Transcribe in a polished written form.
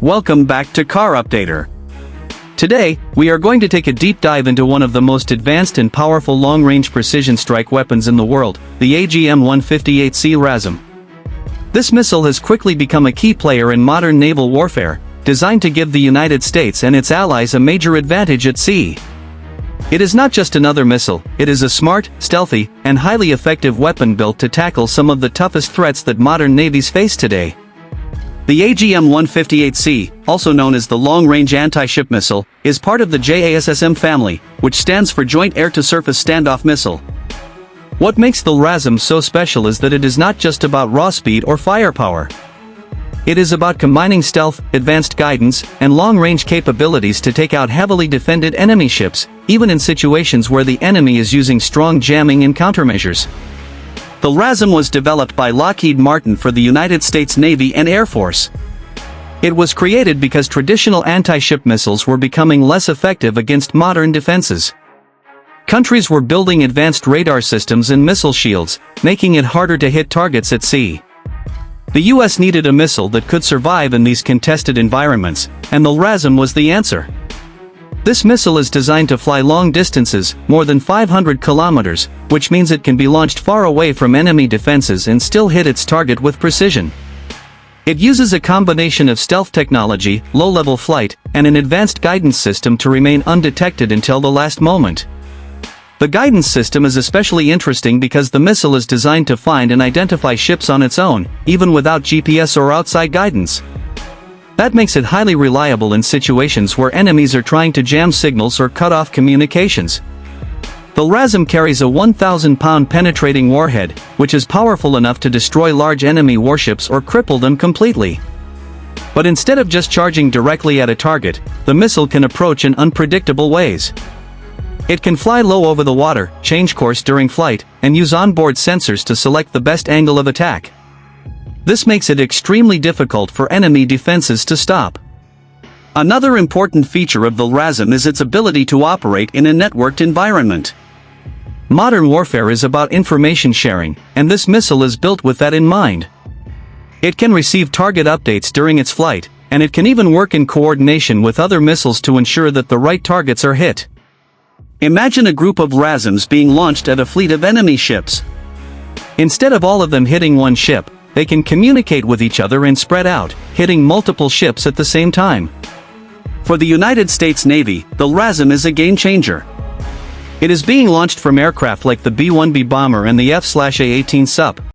Welcome back to Car Updater. Today, we are going to take a deep dive into one of the most advanced and powerful long-range precision strike weapons in the world, the RIM-116 RASM. This missile has quickly become a key player in modern naval warfare, designed to give the United States and its allies a major advantage at sea. It is not just another missile, it is a smart, stealthy, and highly effective weapon built to tackle some of the toughest threats that modern navies face today. The RIM-116, also known as the Long-Range Anti-Ship Missile, is part of the JASSM family, which stands for Joint Air-to-Surface Standoff Missile. What makes the RASM so special is that it is not just about raw speed or firepower. It is about combining stealth, advanced guidance, and long-range capabilities to take out heavily defended enemy ships, even in situations where the enemy is using strong jamming and countermeasures. The RASM was developed by Lockheed Martin for the United States Navy and Air Force. It was created because traditional anti-ship missiles were becoming less effective against modern defenses. Countries were building advanced radar systems and missile shields, making it harder to hit targets at sea. The US needed a missile that could survive in these contested environments, and the RASM was the answer. This missile is designed to fly long distances, more than 500 kilometers, which means it can be launched far away from enemy defenses and still hit its target with precision. It uses a combination of stealth technology, low-level flight, and an advanced guidance system to remain undetected until the last moment. The guidance system is especially interesting because the missile is designed to find and identify ships on its own, even without GPS or outside guidance. That makes it highly reliable in situations where enemies are trying to jam signals or cut off communications. The RASM carries a 1,000-pound penetrating warhead, which is powerful enough to destroy large enemy warships or cripple them completely. But instead of just charging directly at a target, the missile can approach in unpredictable ways. It can fly low over the water, change course during flight, and use onboard sensors to select the best angle of attack. This makes it extremely difficult for enemy defenses to stop. Another important feature of the RASM is its ability to operate in a networked environment. Modern warfare is about information sharing, and this missile is built with that in mind. It can receive target updates during its flight, and it can even work in coordination with other missiles to ensure that the right targets are hit. Imagine a group of RASMs being launched at a fleet of enemy ships. Instead of all of them hitting one ship, they can communicate with each other and spread out, hitting multiple ships at the same time. For the United States Navy, the RASM is a game-changer. It is being launched from aircraft like the B-1B bomber and the F/A-18 SUP,